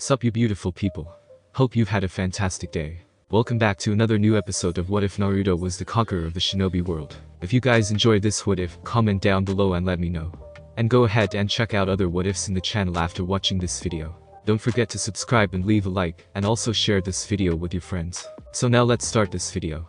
Sup you beautiful people. Hope you've had a fantastic day. Welcome back to another new episode of What If Naruto was the conqueror of the Shinobi world. If you guys enjoyed this what if, comment down below and let me know. And go ahead and check out other what ifs in the channel after watching this video. Don't forget to subscribe and leave a like, and also share this video with your friends. So now let's start this video.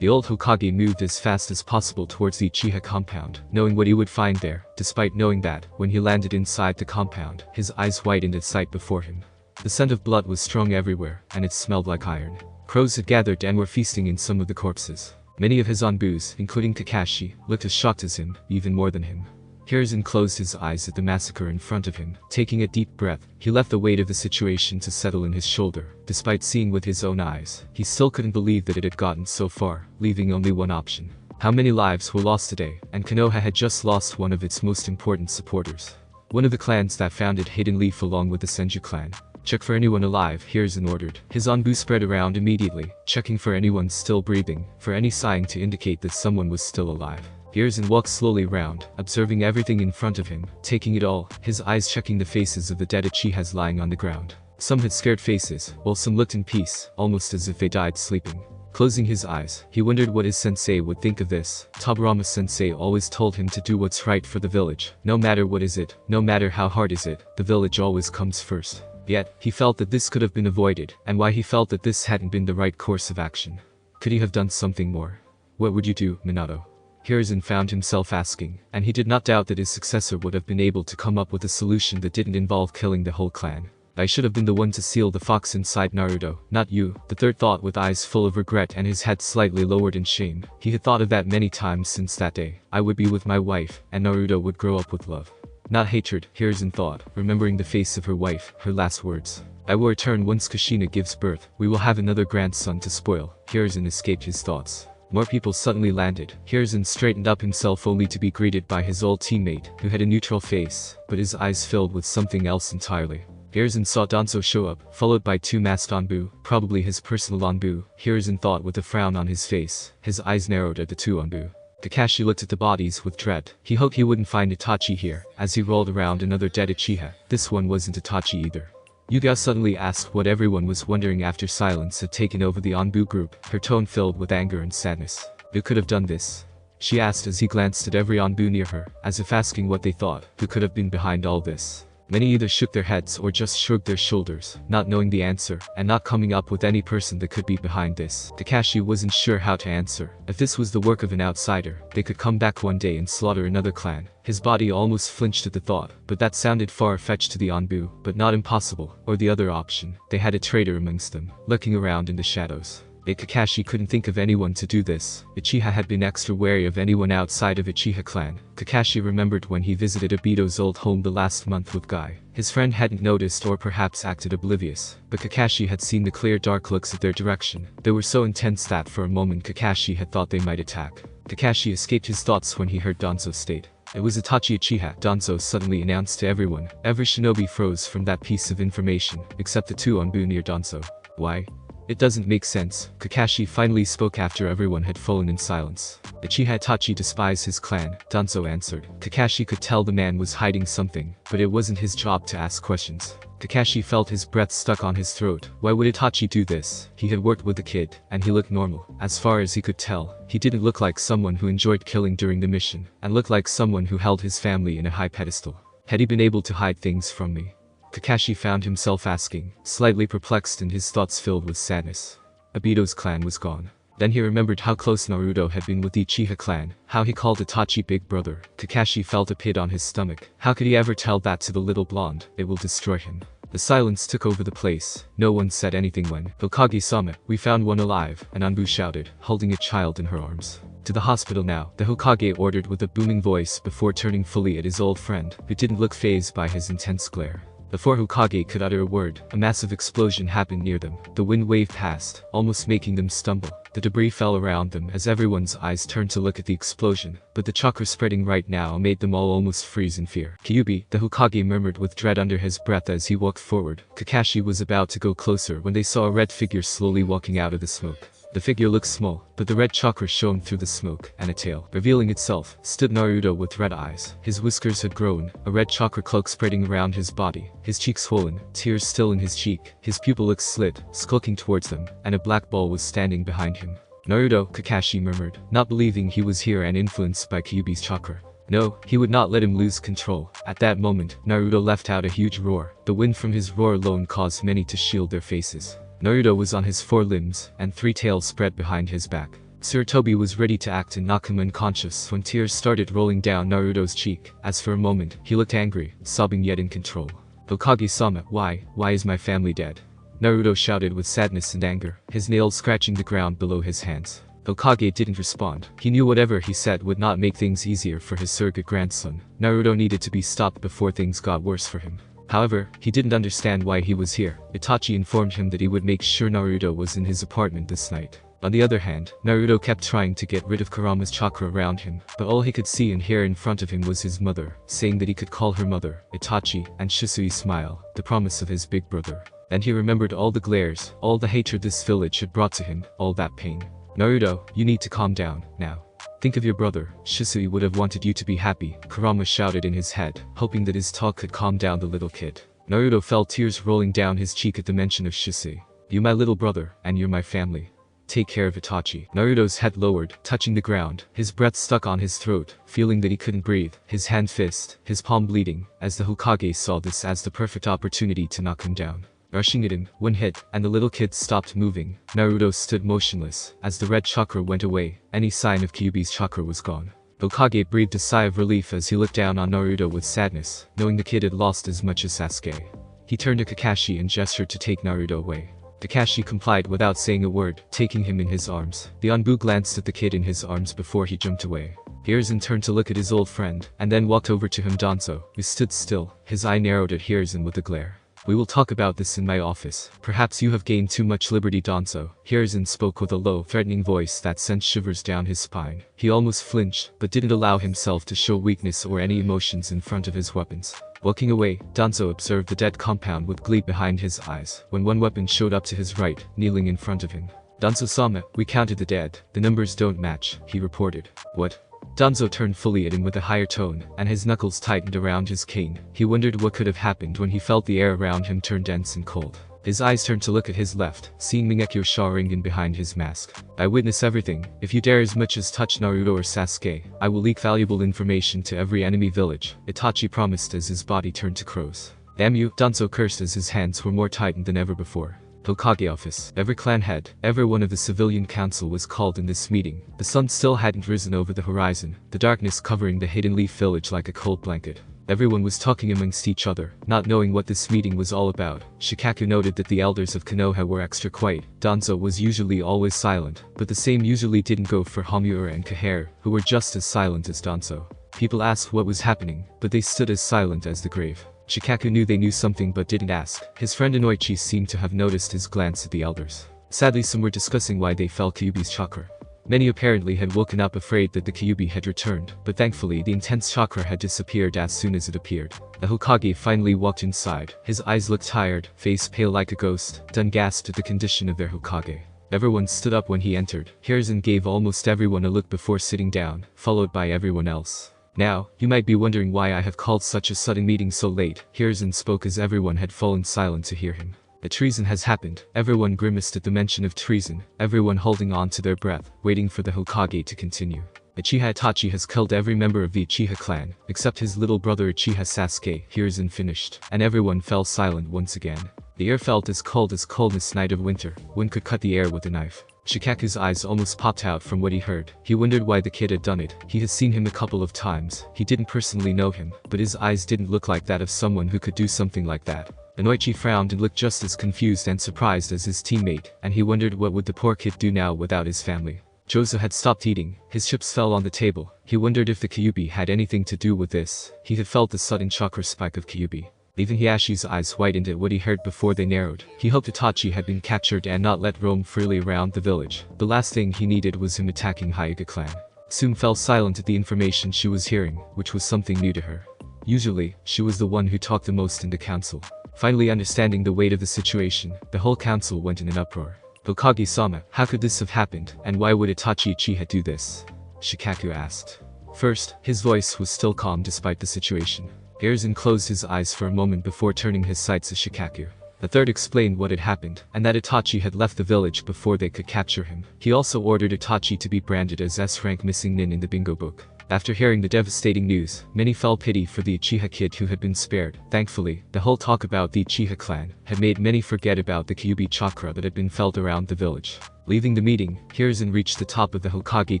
The old Hokage moved as fast as possible towards the Uchiha compound, knowing what he would find there, despite knowing that, when he landed inside the compound, his eyes widened at sight before him. The scent of blood was strong everywhere, and it smelled like iron. Crows had gathered and were feasting in some of the corpses. Many of his onbus, including Kakashi, looked as shocked as him, even more than him. Hiruzen closed his eyes at the massacre in front of him. Taking a deep breath, he left the weight of the situation to settle in his shoulder. Despite seeing with his own eyes, he still couldn't believe that it had gotten so far, leaving only one option. How many lives were lost today, and Konoha had just lost one of its most important supporters. One of the clans that founded Hidden Leaf along with the Senju clan. Check for anyone alive, Hiruzen ordered. His onbu spread around immediately, checking for anyone still breathing, for any sign to indicate that someone was still alive. Hiruzen walked slowly round, observing everything in front of him, taking it all, his eyes checking the faces of the dead Uchihas lying on the ground. Some had scared faces, while some looked in peace, almost as if they died sleeping. Closing his eyes, he wondered what his sensei would think of this. Tobirama sensei always told him to do what's right for the village. No matter what is it, no matter how hard is it, the village always comes first. Yet, he felt that this could have been avoided, and why he felt that this hadn't been the right course of action. Could he have done something more? What would you do, Minato? Hiruzen found himself asking, and he did not doubt that his successor would have been able to come up with a solution that didn't involve killing the whole clan. I should have been the one to seal the fox inside Naruto, not you, the third thought with eyes full of regret and his head slightly lowered in shame. He had thought of that many times since that day. I would be with my wife, and Naruto would grow up with love. Not hatred, Hiruzen thought, remembering the face of her wife, her last words. I will return once Kushina gives birth. We will have another grandson to spoil. Hiruzen escaped his thoughts. More people suddenly landed. Hiruzen straightened up himself only to be greeted by his old teammate, who had a neutral face, but his eyes filled with something else entirely. Hiruzen saw Danzo show up, followed by two masked onbu, probably his personal onbu, Hiruzen thought with a frown on his face. His eyes narrowed at the two onbu. Kakashi looked at the bodies with dread. He hoped he wouldn't find Itachi here, as he rolled around another dead Uchiha. This one wasn't Itachi either. Yuga suddenly asked what everyone was wondering after silence had taken over the onbu group, her tone filled with anger and sadness. Who could have done this? She asked as he glanced at every onbu near her, as if asking what they thought. Who could have been behind all this? Many either shook their heads or just shrugged their shoulders, not knowing the answer, and not coming up with any person that could be behind this. Kakashi wasn't sure how to answer. If this was the work of an outsider, they could come back one day and slaughter another clan. His body almost flinched at the thought, but that sounded far-fetched to the onbu, but not impossible. Or the other option, they had a traitor amongst them, lurking around in the shadows. Yet Kakashi couldn't think of anyone to do this. Uchiha had been extra wary of anyone outside of Uchiha clan. Kakashi remembered when he visited Obito's old home the last month with Guy. His friend hadn't noticed or perhaps acted oblivious, but Kakashi had seen the clear dark looks at their direction. They were so intense that for a moment Kakashi had thought they might attack. Kakashi escaped his thoughts when he heard Danzo state. It was Itachi Uchiha, Danzo suddenly announced to everyone. Every shinobi froze from that piece of information, except the two onbu near Danzo. Why? It doesn't make sense. Kakashi finally spoke after everyone had fallen in silence. Uchiha Itachi despise his clan, Danzo answered. Kakashi could tell the man was hiding something, but it wasn't his job to ask questions. Kakashi felt his breath stuck on his throat. Why would Itachi do this? He had worked with the kid, and he looked normal. As far as he could tell, he didn't look like someone who enjoyed killing during the mission, and looked like someone who held his family in a high pedestal. Had he been able to hide things from me? Kakashi found himself asking, slightly perplexed and his thoughts filled with sadness. Obito's clan was gone. Then he remembered how close Naruto had been with the Uchiha clan, how he called Itachi big brother. Kakashi felt a pit on his stomach. How could he ever tell that to the little blonde? It will destroy him. The silence took over the place. No one said anything when Hokage-sama, we found one alive, an onbu shouted, holding a child in her arms. To the hospital now, the Hokage ordered with a booming voice before turning fully at his old friend, who didn't look fazed by his intense glare. Before Hokage could utter a word, a massive explosion happened near them. The wind waved past, almost making them stumble. The debris fell around them as everyone's eyes turned to look at the explosion, but the chakra spreading right now made them all almost freeze in fear. Kyuubi, the Hokage murmured with dread under his breath as he walked forward. Kakashi was about to go closer when they saw a red figure slowly walking out of the smoke. The figure looked small, but the red chakra shone through the smoke, and a tail, revealing itself, stood Naruto with red eyes. His whiskers had grown, a red chakra cloak spreading around his body, his cheek swollen, tears still in his cheek, his pupil looked slit, skulking towards them, and a black ball was standing behind him. "Naruto," Kakashi murmured, not believing he was here and influenced by Kyuubi's chakra. No, he would not let him lose control. At that moment, Naruto let out a huge roar. The wind from his roar alone caused many to shield their faces. Naruto was on his 4 limbs, and 3 tails spread behind his back. Tsurutobi was ready to act and knock him unconscious when tears started rolling down Naruto's cheek. As for a moment, he looked angry, sobbing yet in control. "Hokage-sama, why is my family dead?" Naruto shouted with sadness and anger, his nails scratching the ground below his hands. Hokage didn't respond. He knew whatever he said would not make things easier for his surrogate grandson. Naruto needed to be stopped before things got worse for him. However, he didn't understand why he was here. Itachi informed him that he would make sure Naruto was in his apartment this night. On the other hand, Naruto kept trying to get rid of Kurama's chakra around him, but all he could see and hear in front of him was his mother, saying that he could call her mother, Itachi, and Shisui's smile, the promise of his big brother. Then he remembered all the glares, all the hatred this village had brought to him, all that pain. "Naruto, you need to calm down, now. Think of your brother. Shisui would have wanted you to be happy," Kurama shouted in his head, hoping that his talk could calm down the little kid. Naruto felt tears rolling down his cheek at the mention of Shisui. "You my little brother, and you're my family. Take care of Itachi." Naruto's head lowered, touching the ground, his breath stuck on his throat, feeling that he couldn't breathe, his hand fist, his palm bleeding, as the Hokage saw this as the perfect opportunity to knock him down. Rushing at him, one hit, and the little kid stopped moving. Naruto stood motionless. As the red chakra went away, any sign of Kyuubi's chakra was gone. Hokage breathed a sigh of relief as he looked down on Naruto with sadness, knowing the kid had lost as much as Sasuke. He turned to Kakashi and gestured to take Naruto away. Kakashi complied without saying a word, taking him in his arms. The Anbu glanced at the kid in his arms before he jumped away. Hiruzen turned to look at his old friend, and then walked over to him. Danzo, who stood still, his eye narrowed at Hiruzen with a glare. "We will talk about this in my office. Perhaps you have gained too much liberty, Danzo." Hiruzen spoke with a low, threatening voice that sent shivers down his spine. He almost flinched, but didn't allow himself to show weakness or any emotions in front of his weapons. Walking away, Danzo observed the dead compound with glee behind his eyes, when one weapon showed up to his right, kneeling in front of him. "Danzo-sama, we counted the dead. The numbers don't match," he reported. "What?" Danzo turned fully at him with a higher tone, and his knuckles tightened around his cane. He wondered what could have happened when he felt the air around him turn dense and cold. His eyes turned to look at his left, seeing Mingekyo Sharingan behind his mask. "I witness everything. If you dare as much as touch Naruto or Sasuke, I will leak valuable information to every enemy village," Itachi promised as his body turned to crows. "Damn you," Danzo cursed as his hands were more tightened than ever before. Hokage office. Every clan head, every one of the civilian council was called in this meeting. The sun still hadn't risen over the horizon, the darkness covering the Hidden Leaf village like a cold blanket. Everyone was talking amongst each other, not knowing what this meeting was all about. Shikaku noted that the elders of Konoha were extra quiet. Danzo was usually always silent, but the same usually didn't go for Homura and Kaher, who were just as silent as Danzo. People asked what was happening, but they stood as silent as the grave. Shikaku knew they knew something but didn't ask. His friend Inoichi seemed to have noticed his glance at the elders. Sadly, some were discussing why they felt Kyuubi's chakra. Many apparently had woken up afraid that the Kyuubi had returned, but thankfully the intense chakra had disappeared as soon as it appeared. The Hokage finally walked inside. His eyes looked tired, face pale like a ghost, done gasped at the condition of their Hokage. Everyone stood up when he entered. Hiruzen gave almost everyone a look before sitting down, followed by everyone else. "Now, you might be wondering why I have called such a sudden meeting so late." Hiruzen spoke as everyone had fallen silent to hear him. "The treason has happened." Everyone grimaced at the mention of treason, everyone holding on to their breath, waiting for the Hokage to continue. "Uchiha Itachi has killed every member of the Uchiha clan, except his little brother Uchiha Sasuke," Hiruzen finished, and everyone fell silent once again. The air felt as coldness night of winter. One could cut the air with a knife. Shikaku's eyes almost popped out from what he heard. He wondered why the kid had done it. He had seen him a couple of times. He didn't personally know him, but his eyes didn't look like that of someone who could do something like that. Inoichi frowned and looked just as confused and surprised as his teammate, and he wondered what would the poor kid do now without his family. Jozo had stopped eating. His chips fell on the table. He wondered if the Kyuubi had anything to do with this. He had felt the sudden chakra spike of Kyuubi. Even Hiyashi's eyes whitened at what he heard before they narrowed. He hoped Itachi had been captured and not let roam freely around the village. The last thing he needed was him attacking Hyuga clan. Sume fell silent at the information she was hearing, which was something new to her. Usually, she was the one who talked the most in the council. Finally understanding the weight of the situation, the whole council went in an uproar. Hokage-sama, how could this have happened, and why would Itachi Uchiha do this? Shikaku asked. First, his voice was still calm despite the situation. Hiruzen closed his eyes for a moment before turning his sights to Shikaku. The third explained what had happened, and that Itachi had left the village before they could capture him. He also ordered Itachi to be branded as S-rank missing nin in the bingo book. After hearing the devastating news, many felt pity for the Uchiha kid who had been spared. Thankfully, the whole talk about the Uchiha clan had made many forget about the Kyuubi chakra that had been felt around the village. Leaving the meeting, Hiruzen reached the top of the Hokage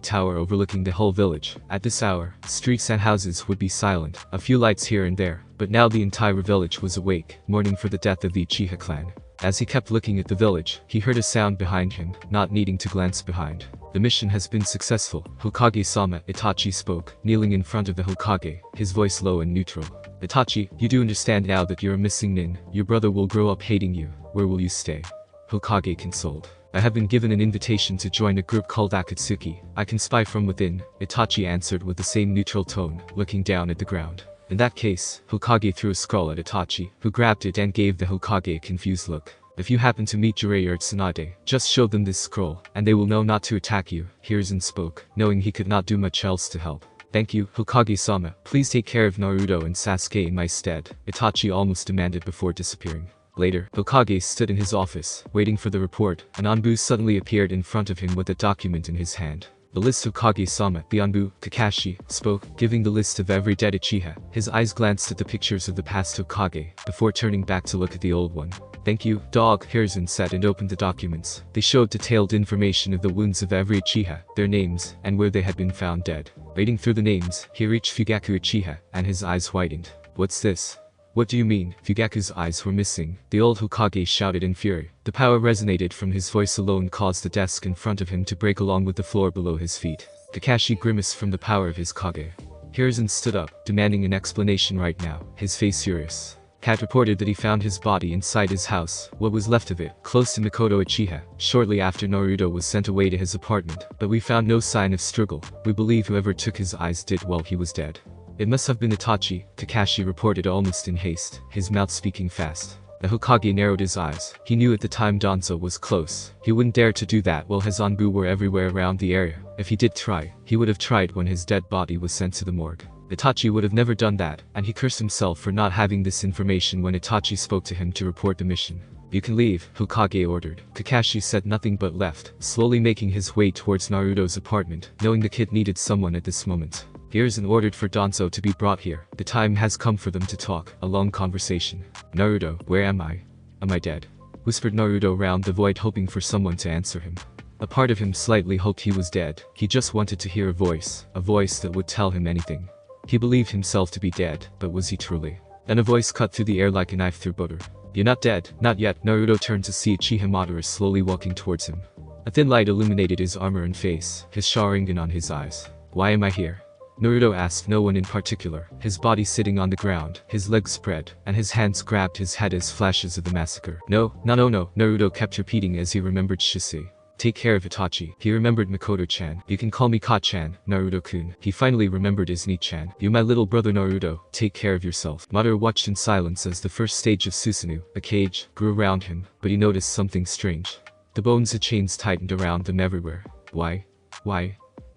tower overlooking the whole village. At this hour, streets and houses would be silent, a few lights here and there, but now the entire village was awake, mourning for the death of the Uchiha clan. As he kept looking at the village, he heard a sound behind him, not needing to glance behind. The mission has been successful, Hokage-sama, Itachi spoke, kneeling in front of the Hokage, his voice low and neutral. Itachi, you do understand now that you're a missing nin. Your brother will grow up hating you. Where will you stay? Hokage consoled. I have been given an invitation to join a group called Akatsuki. I can spy from within, Itachi answered with the same neutral tone, looking down at the ground. In that case, Hokage threw a scroll at Itachi, who grabbed it and gave the Hokage a confused look. If you happen to meet Jiraiya or Tsunade, just show them this scroll, and they will know not to attack you, Hiruzen spoke, knowing he could not do much else to help. Thank you, Hokage-sama, please take care of Naruto and Sasuke in my stead, Itachi almost demanded before disappearing. Later, Hokage stood in his office, waiting for the report, and Anbu suddenly appeared in front of him with a document in his hand. The list of Hokage-sama, the Anbu, Kakashi, spoke, giving the list of every dead Uchiha. His eyes glanced at the pictures of the past Hokage, before turning back to look at the old one. Thank you, dog, Hiruzen said and opened the documents. They showed detailed information of the wounds of every Uchiha, their names, and where they had been found dead. Reading through the names, he reached Fugaku Uchiha, and his eyes widened. What's this? What do you mean? Fugaku's eyes were missing. The old Hokage shouted in fury. The power resonated from his voice alone caused the desk in front of him to break along with the floor below his feet. Kakashi grimaced from the power of his Kage. Hiruzen stood up, demanding an explanation right now, his face furious. Kat reported that he found his body inside his house, what was left of it, close to Mikoto Uchiha, shortly after Naruto was sent away to his apartment, but we found no sign of struggle. We believe whoever took his eyes did while he was dead. It must have been Itachi, Kakashi reported almost in haste, his mouth speaking fast. The Hokage narrowed his eyes. He knew at the time Danzo was close. He wouldn't dare to do that while his Anbu were everywhere around the area. If he did try, he would have tried when his dead body was sent to the morgue. Itachi would have never done that, and he cursed himself for not having this information when Itachi spoke to him to report the mission. You can leave, Hokage ordered. Kakashi said nothing but left, slowly making his way towards Naruto's apartment, knowing the kid needed someone at this moment. Hiruzen ordered for Danzo to be brought here. The time has come for them to talk, a long conversation. Naruto, where am I? Am I dead? Whispered Naruto round the void hoping for someone to answer him. A part of him slightly hoped he was dead. He just wanted to hear a voice that would tell him anything. He believed himself to be dead, but was he truly? Then a voice cut through the air like a knife through butter. You're not dead, not yet. Naruto turned to see Uchiha Madara slowly walking towards him. A thin light illuminated his armor and face, his Sharingan on his eyes. Why am I here? Naruto asked no one in particular, his body sitting on the ground, his legs spread, and his hands grabbed his head as flashes of the massacre. No, Naruto kept repeating as he remembered Shise. Take care of Itachi. He remembered Mikoto-chan. You can call me Ka-chan, Naruto-kun. He finally remembered his Ni-chan. You my little brother Naruto, take care of yourself. Madara watched in silence as the first stage of Susanoo, a cage, grew around him, but he noticed something strange. The bones of chains tightened around them everywhere. Why?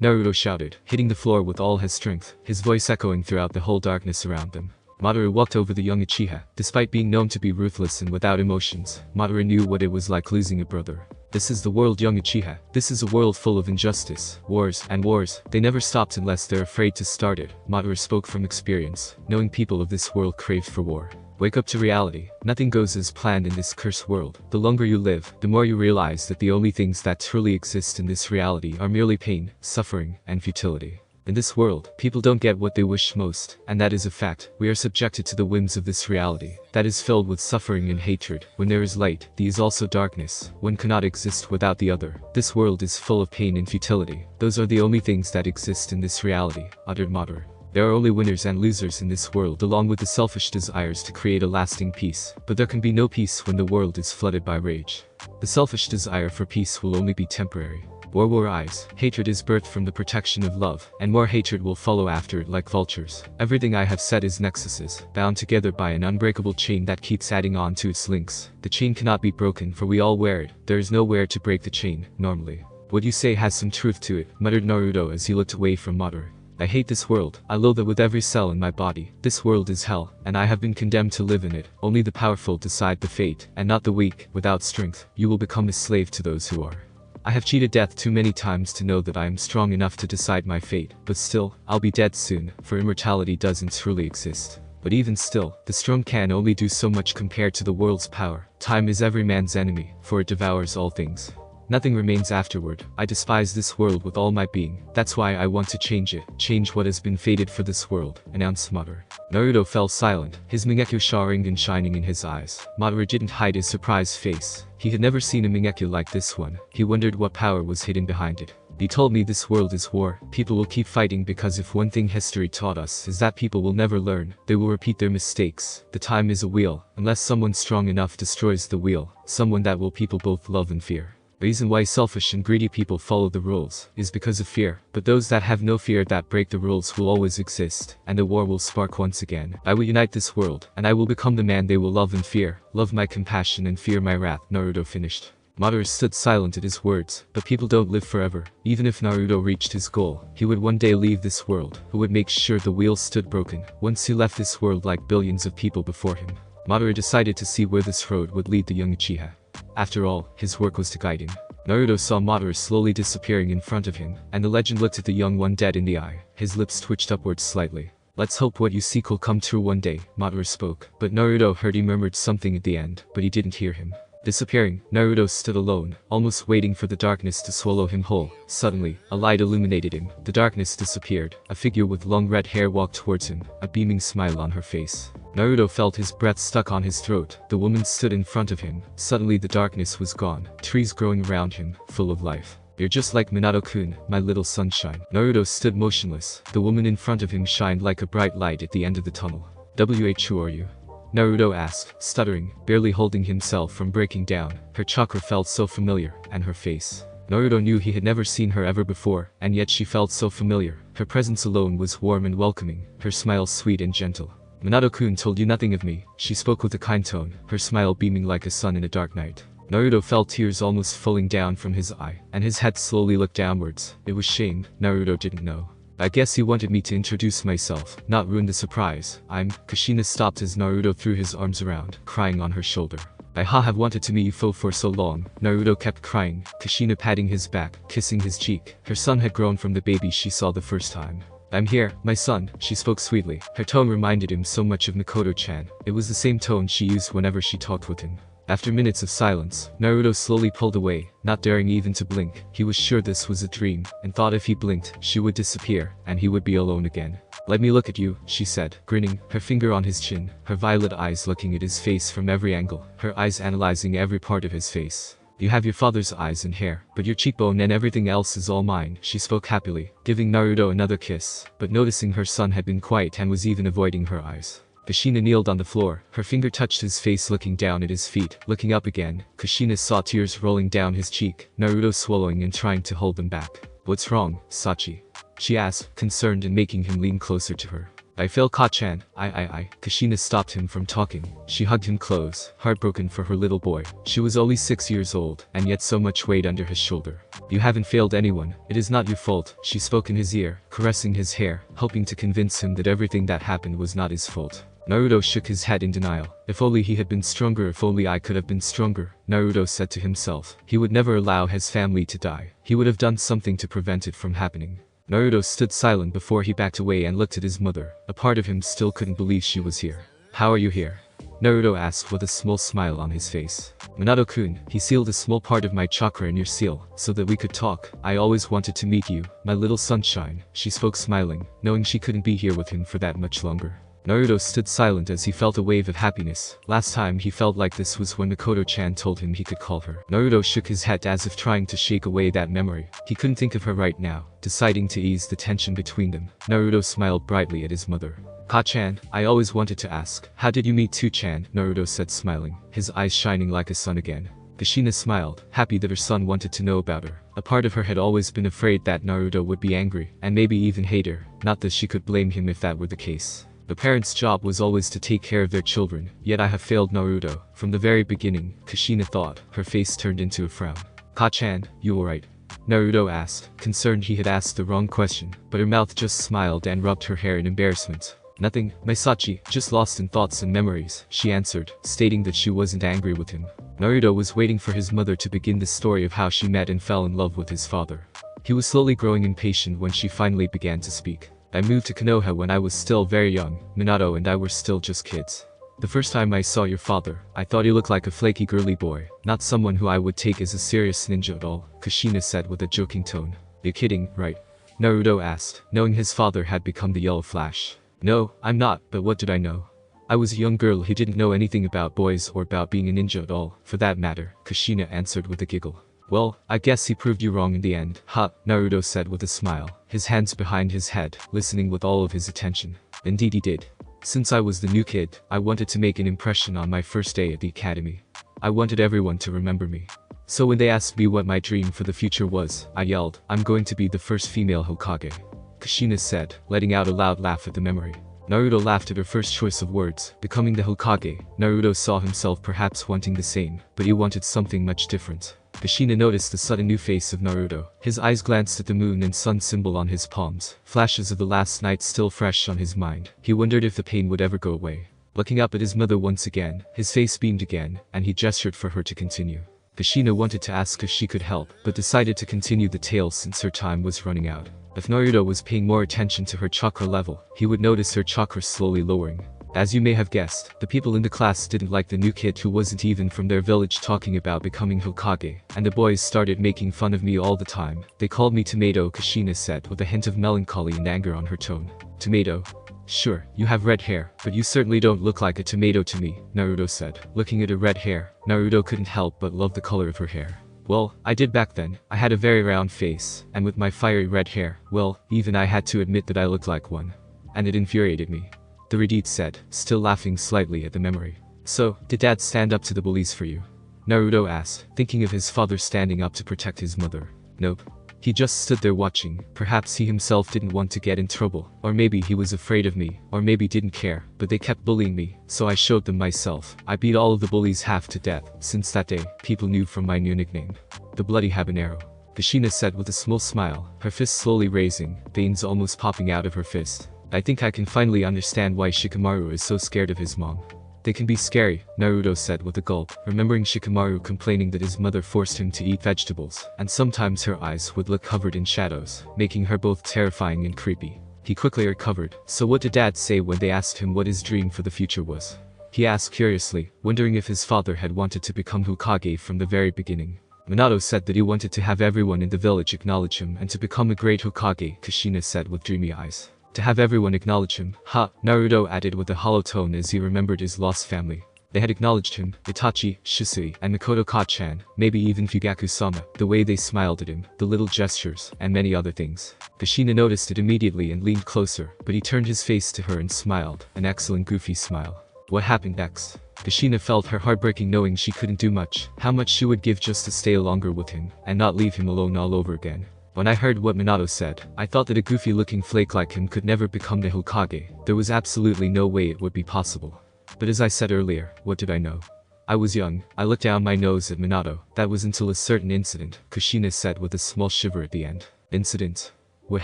Naruto shouted, hitting the floor with all his strength, his voice echoing throughout the whole darkness around them. Madara walked over the young Uchiha. Despite being known to be ruthless and without emotions, Madara knew what it was like losing a brother. This is the world, young Uchiha. This is a world full of injustice, wars, and wars. They never stopped unless they're afraid to start it. Madara spoke from experience, knowing people of this world craved for war. Wake up to reality. Nothing goes as planned in this cursed world. The longer you live, the more you realize that the only things that truly exist in this reality are merely pain, suffering, and futility. In this world, people don't get what they wish most, and that is a fact. We are subjected to the whims of this reality, that is filled with suffering and hatred. When there is light, there is also darkness. One cannot exist without the other. This world is full of pain and futility. Those are the only things that exist in this reality, uttered Madara. There are only winners and losers in this world along with the selfish desires to create a lasting peace, but there can be no peace when the world is flooded by rage. The selfish desire for peace will only be temporary. War eyes. Hatred is birthed from the protection of love, and more hatred will follow after it like vultures. Everything I have said is nexuses, bound together by an unbreakable chain that keeps adding on to its links. The chain cannot be broken for we all wear it. There is nowhere to break the chain, normally. What you say has some truth to it, muttered Naruto as he looked away from Madara. I hate this world, I loathe it with every cell in my body. This world is hell, and I have been condemned to live in it. Only the powerful decide the fate, and not the weak. Without strength, you will become a slave to those who are. I have cheated death too many times to know that I am strong enough to decide my fate, but still, I'll be dead soon, for immortality doesn't truly exist. But even still, the strong can only do so much compared to the world's power. Time is every man's enemy, for it devours all things. Nothing remains afterward. I despise this world with all my being. That's why I want to change it. Change what has been fated for this world, announced Madara. Naruto fell silent, his Mingekyo Sharingan shining in his eyes. Madara didn't hide his surprised face. He had never seen a Mingekyo like this one. He wondered what power was hidden behind it. He told me this world is war. People will keep fighting because if one thing history taught us is that people will never learn, they will repeat their mistakes. The time is a wheel. Unless someone strong enough destroys the wheel, someone that will people both love and fear. The reason why selfish and greedy people follow the rules is because of fear, but those that have no fear that break the rules will always exist, and the war will spark once again. I will unite this world, and I will become the man they will love and fear, love my compassion and fear my wrath, Naruto finished. Madara stood silent at his words, but people don't live forever. Even if Naruto reached his goal, he would one day leave this world, who would make sure the wheel stood broken. Once he left this world like billions of people before him. Madara decided to see where this road would lead the young Uchiha. After all, his work was to guide him. Naruto saw Madara slowly disappearing in front of him, and the legend looked at the young one dead in the eye. His lips twitched upwards slightly. Let's hope what you seek will come true one day, Madara spoke. But Naruto heard he murmured something at the end, but he didn't hear him. Disappearing, Naruto stood alone, almost waiting for the darkness to swallow him whole. Suddenly, a light illuminated him. The darkness disappeared. A figure with long red hair walked towards him, a beaming smile on her face. Naruto felt his breath stuck on his throat. The woman stood in front of him. Suddenly the darkness was gone, trees growing around him, full of life. You're just like Minato-kun, my little sunshine. Naruto stood motionless. The woman in front of him shined like a bright light at the end of the tunnel. Who are you? Naruto asked, stuttering, barely holding himself from breaking down. Her chakra felt so familiar, and her face. Naruto knew he had never seen her ever before, and yet she felt so familiar. Her presence alone was warm and welcoming, her smile sweet and gentle. Minato-kun told you nothing of me, she spoke with a kind tone, her smile beaming like a sun in a dark night. Naruto felt tears almost falling down from his eye, and his head slowly looked downwards. It was shame, Naruto didn't know. I guess he wanted me to introduce myself, not ruin the surprise. Kushina stopped as Naruto threw his arms around, crying on her shoulder. I have wanted to meet you for so long. Naruto kept crying, Kushina patting his back, kissing his cheek. Her son had grown from the baby she saw the first time. I'm here, my son, she spoke sweetly. Her tone reminded him so much of Mikoto-chan. It was the same tone she used whenever she talked with him. After minutes of silence, Naruto slowly pulled away, not daring even to blink. He was sure this was a dream, and thought if he blinked, she would disappear, and he would be alone again. Let me look at you, she said, grinning, her finger on his chin, her violet eyes looking at his face from every angle, her eyes analyzing every part of his face. You have your father's eyes and hair, but your cheekbone and everything else is all mine, she spoke happily, giving Naruto another kiss, but noticing her son had been quiet and was even avoiding her eyes. Kushina kneeled on the floor, her finger touched his face looking down at his feet, looking up again. Kushina saw tears rolling down his cheek, Naruto swallowing and trying to hold them back. What's wrong, Sachi? She asked, concerned and making him lean closer to her. I failed Ka-chan, Kushina stopped him from talking. She hugged him close, heartbroken for her little boy. She was only 6 years old, and yet so much weight under his shoulder. You haven't failed anyone, it is not your fault, she spoke in his ear, caressing his hair, hoping to convince him that everything that happened was not his fault. Naruto shook his head in denial. If only he had been stronger, if only I could have been stronger, Naruto said to himself. He would never allow his family to die. He would have done something to prevent it from happening. Naruto stood silent before he backed away and looked at his mother. A part of him still couldn't believe she was here. How are you here? Naruto asked with a small smile on his face. Minato-kun, he sealed a small part of my chakra in your seal, so that we could talk. I always wanted to meet you, my little sunshine, she spoke smiling, knowing she couldn't be here with him for that much longer. Naruto stood silent as he felt a wave of happiness. Last time he felt like this was when Mikoto-chan told him he could call her. Naruto shook his head as if trying to shake away that memory. He couldn't think of her right now, deciding to ease the tension between them. Naruto smiled brightly at his mother. Ka-chan, I always wanted to ask, how did you meet 2-chan? Naruto said smiling, his eyes shining like a sun again. Kushina smiled, happy that her son wanted to know about her. A part of her had always been afraid that Naruto would be angry, and maybe even hate her, not that she could blame him if that were the case. The parents' job was always to take care of their children, yet I have failed Naruto. From the very beginning, Kushina thought. Her face turned into a frown. Ka-chan, you alright? Naruto asked, concerned he had asked the wrong question, but her mouth just smiled and rubbed her hair in embarrassment. Nothing, Maisachi, just lost in thoughts and memories, she answered, stating that she wasn't angry with him. Naruto was waiting for his mother to begin the story of how she met and fell in love with his father. He was slowly growing impatient when she finally began to speak. I moved to Konoha when I was still very young. Minato and I were still just kids. The first time I saw your father, I thought he looked like a flaky girly boy, not someone who I would take as a serious ninja at all, Kushina said with a joking tone. You're kidding, right? Naruto asked, knowing his father had become the Yellow Flash. No, I'm not, but what did I know? I was a young girl who didn't know anything about boys or about being a ninja at all, for that matter, Kushina answered with a giggle. Well, I guess he proved you wrong in the end. Ha, Naruto said with a smile, his hands behind his head, listening with all of his attention. Indeed he did. Since I was the new kid, I wanted to make an impression on my first day at the academy. I wanted everyone to remember me. So when they asked me what my dream for the future was, I yelled, I'm going to be the first female Hokage. Kushina said, letting out a loud laugh at the memory. Naruto laughed at her first choice of words, becoming the Hokage. Naruto saw himself perhaps wanting the same, but he wanted something much different. Kushina noticed the sudden new face of Naruto. His eyes glanced at the moon and sun symbol on his palms, flashes of the last night still fresh on his mind. He wondered if the pain would ever go away. Looking up at his mother once again, his face beamed again, and he gestured for her to continue. Kushina wanted to ask if she could help, but decided to continue the tale since her time was running out. If Naruto was paying more attention to her chakra level, he would notice her chakra slowly lowering. As you may have guessed, the people in the class didn't like the new kid who wasn't even from their village talking about becoming Hokage, and the boys started making fun of me all the time. They called me Tomato, Kushina said with a hint of melancholy and anger on her tone. Tomato? Sure, you have red hair, but you certainly don't look like a tomato to me, Naruto said. Looking at her red hair, Naruto couldn't help but love the color of her hair. Well, I did back then. I had a very round face, and with my fiery red hair, well, even I had to admit that I looked like one. And it infuriated me. The Reddit said, still laughing slightly at the memory. So, did Dad stand up to the bullies for you? Naruto asked, thinking of his father standing up to protect his mother. Nope. He just stood there watching. Perhaps he himself didn't want to get in trouble, or maybe he was afraid of me, or maybe didn't care, but they kept bullying me, so I showed them myself. I beat all of the bullies half to death. Since that day, people knew from my new nickname. The Bloody Habanero. Kushina said with a small smile, her fist slowly raising, veins almost popping out of her fist. I think I can finally understand why Shikamaru is so scared of his mom. They can be scary, Naruto said with a gulp, remembering Shikamaru complaining that his mother forced him to eat vegetables, and sometimes her eyes would look covered in shadows, making her both terrifying and creepy. He quickly recovered. So what did Dad say when they asked him what his dream for the future was? He asked curiously, wondering if his father had wanted to become Hokage from the very beginning. Minato said that he wanted to have everyone in the village acknowledge him and to become a great Hokage, Kushina said with dreamy eyes. To have everyone acknowledge him, ha, Naruto added with a hollow tone as he remembered his lost family. They had acknowledged him, Itachi, Shisui, and Mikoto Ka-chan, maybe even Fugaku-sama, the way they smiled at him, the little gestures, and many other things. Kushina noticed it immediately and leaned closer, but he turned his face to her and smiled, an excellent goofy smile. What happened next? Kushina felt her heart breaking knowing she couldn't do much, how much she would give just to stay longer with him, and not leave him alone all over again. When I heard what Minato said, I thought that a goofy-looking flake like him could never become the Hokage. There was absolutely no way it would be possible. But as I said earlier, what did I know? I was young. I looked down my nose at Minato. That was until a certain incident, Kushina said with a small shiver at the end. Incident? What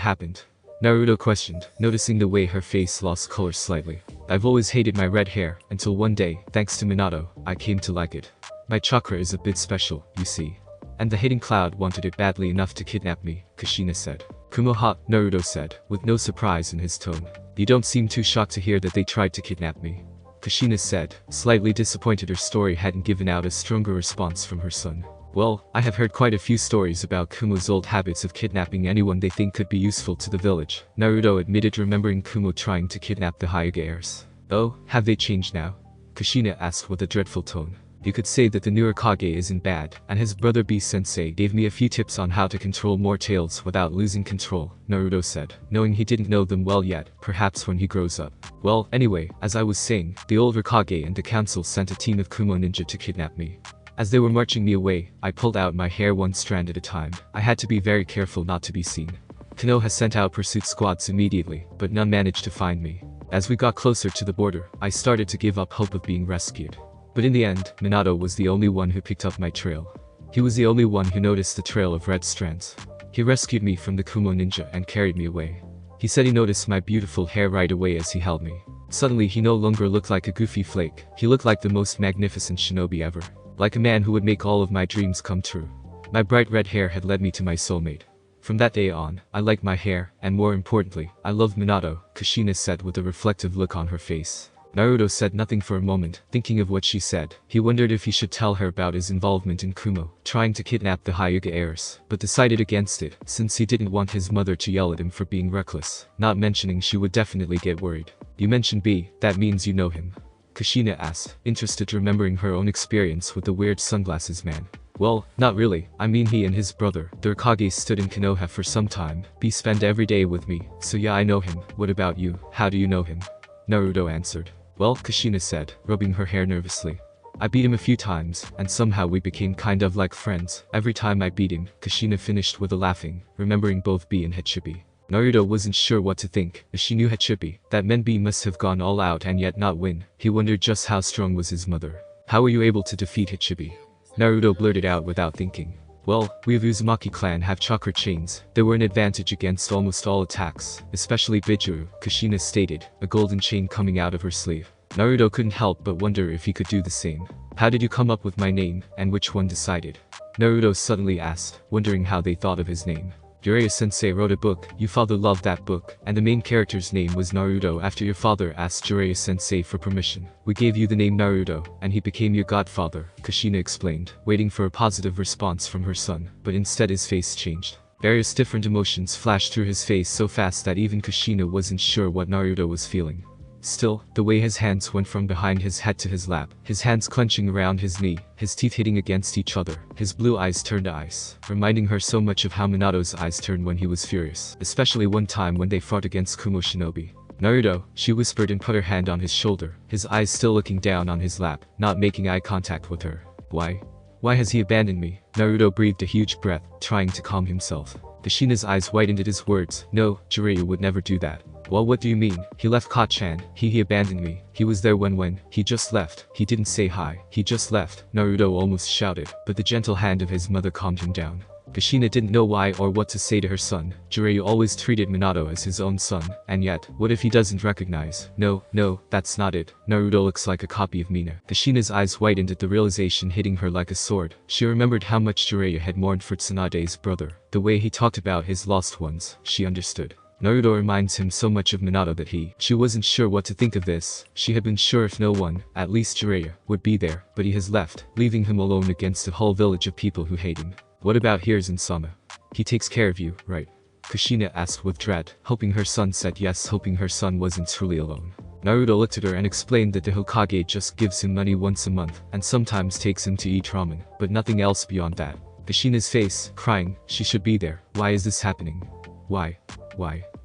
happened? Naruto questioned, noticing the way her face lost color slightly. I've always hated my red hair, until one day, thanks to Minato, I came to like it. My chakra is a bit special, you see. And the hating cloud wanted it badly enough to kidnap me, Kushina said. Kumoha, Naruto said, with no surprise in his tone. You don't seem too shocked to hear that they tried to kidnap me. Kushina said, slightly disappointed her story hadn't given out a stronger response from her son. Well, I have heard quite a few stories about Kumo's old habits of kidnapping anyone they think could be useful to the village, Naruto admitted, remembering Kumo trying to kidnap the Hyuga heirs. Oh, have they changed now? Kushina asked with a dreadful tone. You could say that the new Hokage isn't bad, and his brother B-sensei gave me a few tips on how to control more tails without losing control, Naruto said, knowing he didn't know them well yet, perhaps when he grows up. Well, anyway, as I was saying, the old Hokage and the council sent a team of Kumo ninja to kidnap me. As they were marching me away, I pulled out my hair one strand at a time. I had to be very careful not to be seen. Konoha sent out pursuit squads immediately, but none managed to find me. As we got closer to the border, I started to give up hope of being rescued. But in the end, Minato was the only one who picked up my trail. He was the only one who noticed the trail of red strands. He rescued me from the Kumo ninja and carried me away. He said he noticed my beautiful hair right away as he held me. Suddenly he no longer looked like a goofy flake, he looked like the most magnificent shinobi ever. Like a man who would make all of my dreams come true. My bright red hair had led me to my soulmate. From that day on, I liked my hair, and more importantly, I loved Minato, Kushina said with a reflective look on her face. Naruto said nothing for a moment, thinking of what she said. He wondered if he should tell her about his involvement in Kumo, trying to kidnap the Hyuga heiress, but decided against it, since he didn't want his mother to yell at him for being reckless, not mentioning she would definitely get worried. You mentioned B, that means you know him? Kushina asked, interested remembering her own experience with the weird sunglasses man. Well, not really, I mean he and his brother, the Hokage stood in Konoha for some time. B spent every day with me, so yeah I know him. What about you, how do you know him? Naruto answered. Well, Kushina said, rubbing her hair nervously. I beat him a few times, and somehow we became kind of like friends. Every time I beat him, Kushina finished with a laughing, remembering both B and Hachibi. Naruto wasn't sure what to think, as she knew Hachibi, that meant B must have gone all out and yet not win. He wondered just how strong was his mother. How were you able to defeat Hachibi? Naruto blurted out without thinking. Well, we of Uzumaki clan have chakra chains. They were an advantage against almost all attacks, especially Bijuru, Kushina stated, a golden chain coming out of her sleeve. Naruto couldn't help but wonder if he could do the same. How did you come up with my name, and which one decided? Naruto suddenly asked, wondering how they thought of his name. Jiraiya-sensei wrote a book, your father loved that book, and the main character's name was Naruto after your father asked Jiraiya-sensei for permission. We gave you the name Naruto, and he became your godfather, Kushina explained, waiting for a positive response from her son, but instead his face changed. Various different emotions flashed through his face so fast that even Kushina wasn't sure what Naruto was feeling. Still, the way his hands went from behind his head to his lap, his hands clenching around his knee, his teeth hitting against each other, his blue eyes turned to ice, reminding her so much of how Minato's eyes turned when he was furious, especially one time when they fought against Kumo Shinobi. Naruto, she whispered and put her hand on his shoulder, his eyes still looking down on his lap, not making eye contact with her. Why? Why has he abandoned me? Naruto breathed a huge breath, trying to calm himself. Kushina's eyes widened at his words. No, Jiraiya would never do that. Well, what do you mean? He left Kachan. He abandoned me. He was there when he just left. He didn't say hi. He just left. Naruto almost shouted, but the gentle hand of his mother calmed him down. Kushina didn't know why or what to say to her son. Jiraiya always treated Minato as his own son, and yet, what if he doesn't recognize? No, that's not it. Naruto looks like a copy of Mina. Kushina's eyes widened at the realization hitting her like a sword. She remembered how much Jiraiya had mourned for Tsunade's brother. The way he talked about his lost ones, she understood. Naruto reminds him so much of Minato that she wasn't sure what to think of this. She had been sure if no one, at least Jiraiya, would be there, but he has left, leaving him alone against a whole village of people who hate him. What about Hiruzen-sama? He takes care of you, right? Kushina asked with dread, hoping her son said yes, hoping her son wasn't truly alone. Naruto looked at her and explained that the Hokage just gives him money once a month, and sometimes takes him to eat ramen, but nothing else beyond that. Kushina's face, crying, she should be there. Why is this happening? Why?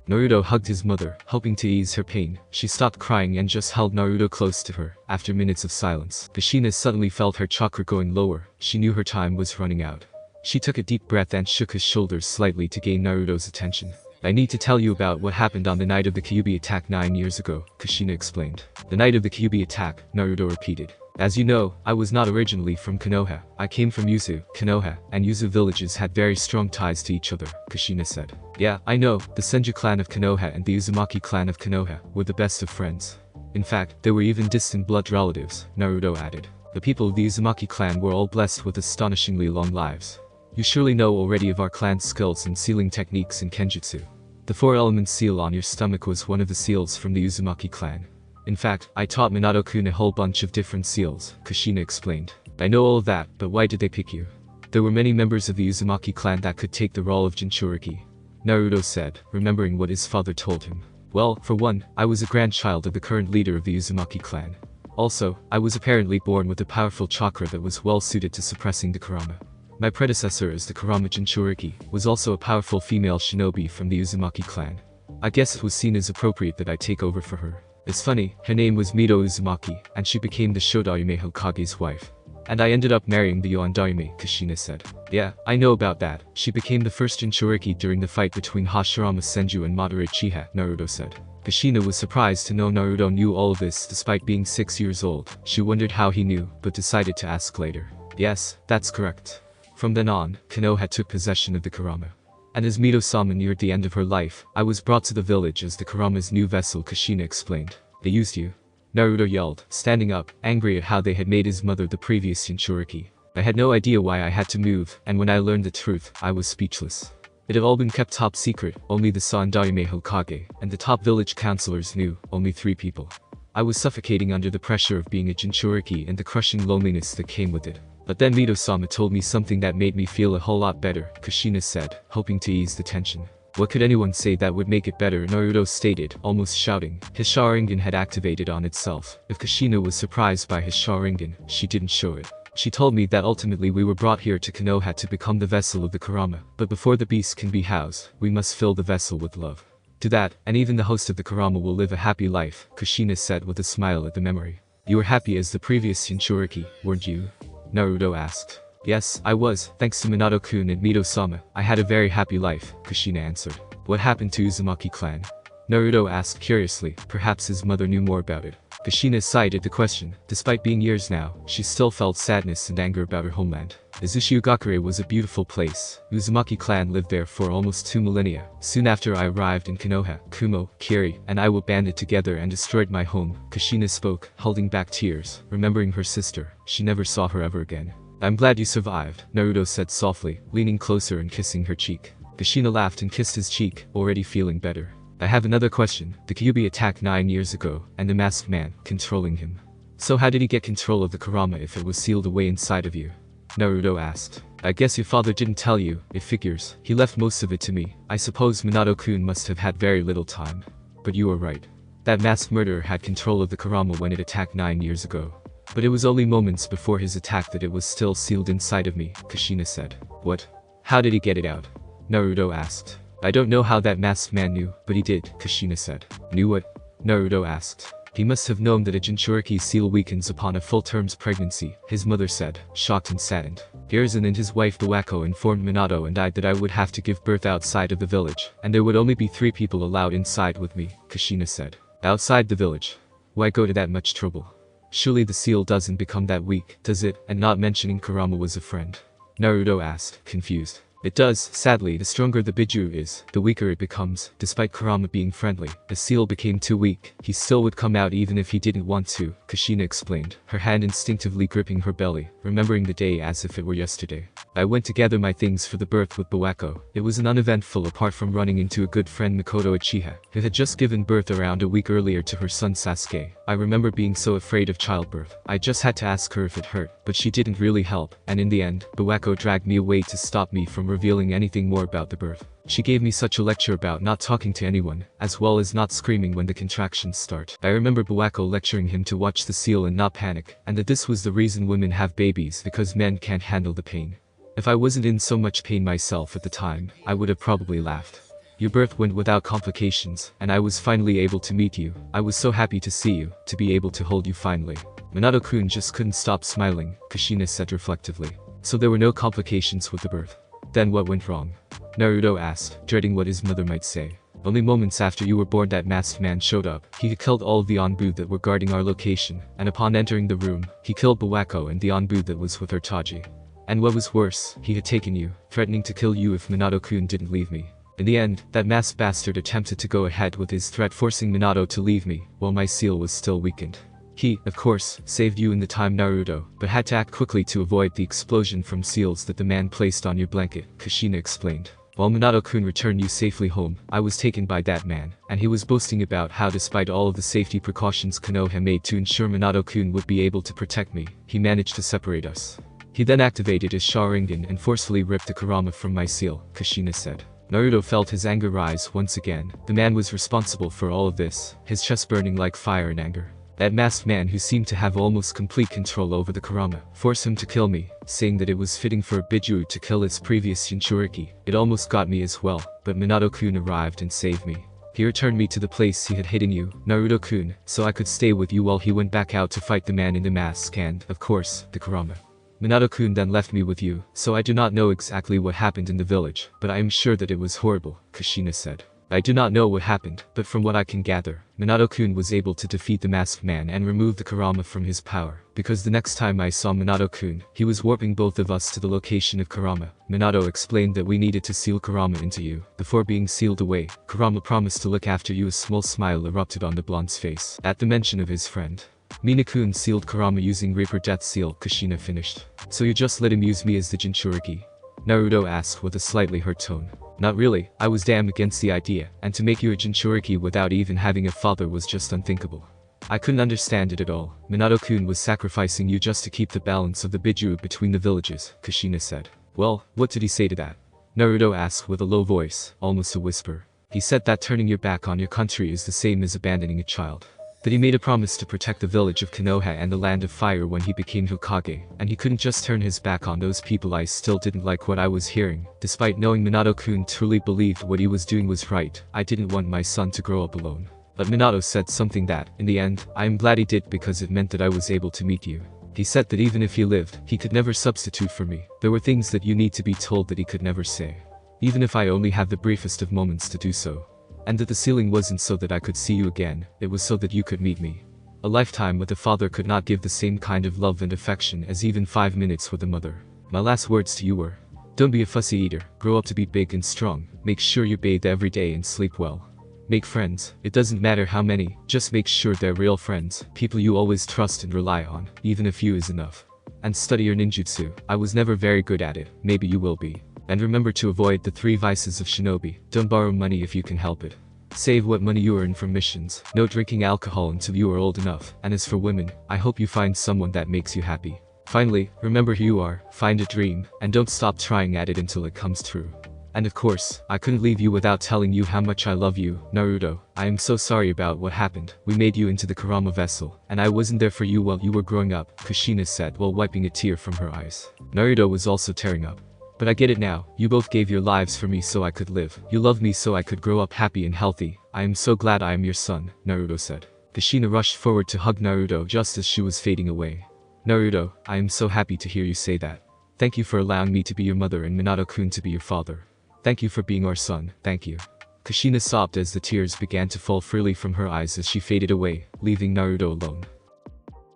Naruto hugged his mother, hoping to ease her pain. She stopped crying and just held Naruto close to her. After minutes of silence, Kushina suddenly felt her chakra going lower. She knew her time was running out. She took a deep breath and shook his shoulders slightly to gain Naruto's attention. I need to tell you about what happened on the night of the Kyuubi attack 9 years ago, Kushina explained. The night of the Kyuubi attack, Naruto repeated. As you know, I was not originally from Konoha. I came from Yuzu, Konoha, and Yuzu villages had very strong ties to each other, Kushina said. Yeah, I know, the Senju clan of Konoha and the Uzumaki clan of Konoha were the best of friends. In fact, they were even distant blood relatives, Naruto added. The people of the Uzumaki clan were all blessed with astonishingly long lives. You surely know already of our clan's skills in sealing techniques and kenjutsu. The 4-element seal on your stomach was one of the seals from the Uzumaki clan. In fact, I taught Minato-kun a whole bunch of different seals, Kushina explained. I know all of that, but why did they pick you? There were many members of the Uzumaki clan that could take the role of Jinchuriki, Naruto said, remembering what his father told him. Well, for one, I was a grandchild of the current leader of the Uzumaki clan. Also, I was apparently born with a powerful chakra that was well suited to suppressing the Kurama. My predecessor as the Kurama Jinchuriki was also a powerful female shinobi from the Uzumaki clan. I guess it was seen as appropriate that I take over for her. It's funny, her name was Mito Uzumaki, and she became the Shodayume Hokage's wife. And I ended up marrying the Yandere, Kushina said. Yeah, I know about that. She became the first Jinchuriki during the fight between Hashirama Senju and Madara Uchiha, Naruto said. Kushina was surprised to know Naruto knew all of this despite being 6 years old. She wondered how he knew, but decided to ask later. Yes, that's correct. From then on, Konoha took possession of the Kurama. And as Mito-sama neared the end of her life, I was brought to the village as the Kurama's new vessel, Kushina explained. They used you? Naruto yelled, standing up, angry at how they had made his mother the previous Jinchuriki. I had no idea why I had to move, and when I learned the truth, I was speechless. It had all been kept top secret, only the Sandaime Hokage, and the top village councilors knew, only 3 people. I was suffocating under the pressure of being a Jinchuriki and the crushing loneliness that came with it. But then Mito-sama told me something that made me feel a whole lot better, Kushina said, hoping to ease the tension. What could anyone say that would make it better? Naruto stated, almost shouting. His Sharingan had activated on itself. If Kushina was surprised by his Sharingan, she didn't show it. She told me that ultimately we were brought here to Konoha to become the vessel of the Kurama, but before the beast can be housed, we must fill the vessel with love. To that, and even the host of the Kurama will live a happy life, Kushina said with a smile at the memory. You were happy as the previous Jinchuriki, weren't you? Naruto asked. Yes, I was, thanks to Minato-kun and Mito-sama, I had a very happy life, Kushina answered. What happened to Uzumaki clan? Naruto asked curiously, perhaps his mother knew more about it. Kushina sighed at the question. Despite being years now, she still felt sadness and anger about her homeland. Izushigakure was a beautiful place. Uzumaki clan lived there for almost 2 millennia. Soon after I arrived in Konoha, Kumo, Kiri, and I banded together and destroyed my home. Kushina spoke, holding back tears, remembering her sister. She never saw her ever again. I'm glad you survived, Naruto said softly, leaning closer and kissing her cheek. Kushina laughed and kissed his cheek, already feeling better. I have another question. The Kyuubi attacked 9 years ago, and the masked man, controlling him. So how did he get control of the Kurama if it was sealed away inside of you? Naruto asked. I guess your father didn't tell you, it figures. He left most of it to me. I suppose Minato-kun must have had very little time. But you were right. That masked murderer had control of the Kurama when it attacked 9 years ago. But it was only moments before his attack that it was still sealed inside of me, Kushina said. What? How did he get it out? Naruto asked. I don't know how that masked man knew, but he did, Kushina said. Knew what? Naruto asked. He must have known that a Jinchuriki seal weakens upon a full-term's pregnancy, his mother said, shocked and saddened. Hiruzen and his wife Buwako informed Minato and I that I would have to give birth outside of the village, and there would only be 3 people allowed inside with me, Kushina said. Outside the village? Why go to that much trouble? Surely the seal doesn't become that weak, does it? And not mentioning Kurama was a friend. Naruto asked, confused. It does, sadly. The stronger the Biju is, the weaker it becomes. Despite Kurama being friendly, the seal became too weak. He still would come out even if he didn't want to, Kushina explained, her hand instinctively gripping her belly, remembering the day as if it were yesterday. I went to gather my things for the birth with Buwako. It was an uneventful apart from running into a good friend Mikoto Uchiha, who had just given birth around a week earlier to her son Sasuke. I remember being so afraid of childbirth. I just had to ask her if it hurt, but she didn't really help, and in the end, Buwako dragged me away to stop me from revealing anything more about the birth. She gave me such a lecture about not talking to anyone, as well as not screaming when the contractions start. I remember Buwako lecturing him to watch the seal and not panic, and that this was the reason women have babies because men can't handle the pain. If I wasn't in so much pain myself at the time, I would have probably laughed. Your birth went without complications, and I was finally able to meet you. I was so happy to see you, to be able to hold you finally. Minato-kun just couldn't stop smiling, Kushina said reflectively. So there were no complications with the birth. Then what went wrong? Naruto asked, dreading what his mother might say. Only moments after you were born that masked man showed up. He had killed all of the Onbu that were guarding our location, and upon entering the room, he killed Buwako and the Onbu that was with her Taji. And what was worse, he had taken you, threatening to kill you if Minato-kun didn't leave me. In the end, that masked bastard attempted to go ahead with his threat, forcing Minato to leave me, while my seal was still weakened. He, of course, saved you in the time Naruto, but had to act quickly to avoid the explosion from seals that the man placed on your blanket, Kushina explained. While Minato-kun returned you safely home, I was taken by that man, and he was boasting about how despite all of the safety precautions Konoha made to ensure Minato-kun would be able to protect me, he managed to separate us. He then activated his Sharingan and forcefully ripped the Kurama from my seal, Kushina said. Naruto felt his anger rise once again. The man was responsible for all of this, his chest burning like fire in anger. That masked man who seemed to have almost complete control over the Kurama forced him to kill me, saying that it was fitting for a Biju to kill its previous Jinchuriki. It almost got me as well, but Minato-kun arrived and saved me. He returned me to the place he had hidden you, Naruto-kun, so I could stay with you while he went back out to fight the man in the mask and, of course, the Kurama. Minato-kun then left me with you, so I do not know exactly what happened in the village, but I am sure that it was horrible, Kushina said. I do not know what happened, but from what I can gather, Minato-kun was able to defeat the masked man and remove the Kurama from his power, because the next time I saw Minato-kun, he was warping both of us to the location of Kurama. Minato explained that we needed to seal Kurama into you. Before being sealed away, Kurama promised to look after you. A small smile erupted on the blonde's face at the mention of his friend. Mina-kun sealed Kurama using Reaper Death Seal, Kushina finished. So you just let him use me as the Jinchuriki? Naruto asked with a slightly hurt tone. Not really, I was damn against the idea, and to make you a Jinchuriki without even having a father was just unthinkable. I couldn't understand it at all. Minato-kun was sacrificing you just to keep the balance of the Bijuu between the villages, Kushina said. Well, what did he say to that? Naruto asked with a low voice, almost a whisper. He said that turning your back on your country is the same as abandoning a child. That he made a promise to protect the village of Konoha and the land of fire when he became Hokage, and he couldn't just turn his back on those people. I still didn't like what I was hearing. Despite knowing Minato-kun truly believed what he was doing was right, I didn't want my son to grow up alone. But Minato said something that, in the end, I am glad he did because it meant that I was able to meet you. He said that even if he lived, he could never substitute for me. There were things that you need to be told that he could never say. Even if I only have the briefest of moments to do so. And that the ceiling wasn't so that I could see you again, it was so that you could meet me. A lifetime with a father could not give the same kind of love and affection as even 5 minutes with a mother. My last words to you were, don't be a fussy eater, grow up to be big and strong, make sure you bathe every day and sleep well. Make friends, it doesn't matter how many, just make sure they're real friends, people you always trust and rely on, even a few is enough. And study your ninjutsu, I was never very good at it, maybe you will be. And remember to avoid the 3 vices of Shinobi. Don't borrow money if you can help it. Save what money you earn from missions. No drinking alcohol until you are old enough. And as for women, I hope you find someone that makes you happy. Finally, remember who you are, find a dream, and don't stop trying at it until it comes true. And of course, I couldn't leave you without telling you how much I love you, Naruto. I am so sorry about what happened. We made you into the Kurama vessel, and I wasn't there for you while you were growing up, Kushina said while wiping a tear from her eyes. Naruto was also tearing up. But I get it now, you both gave your lives for me so I could live. You loved me so I could grow up happy and healthy. I am so glad I am your son, Naruto said. Kushina rushed forward to hug Naruto just as she was fading away. Naruto, I am so happy to hear you say that. Thank you for allowing me to be your mother and Minato-kun to be your father. Thank you for being our son, thank you. Kushina sobbed as the tears began to fall freely from her eyes as she faded away, leaving Naruto alone.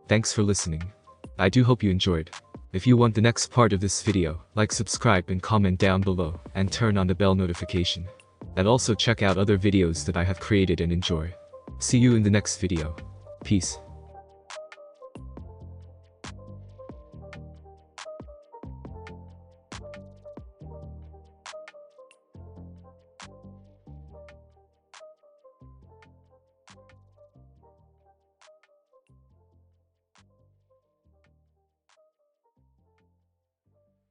Thanks for listening. I do hope you enjoyed. If you want the next part of this video, like, subscribe and comment down below, and turn on the bell notification. And also check out other videos that I have created and enjoy. See you in the next video. Peace.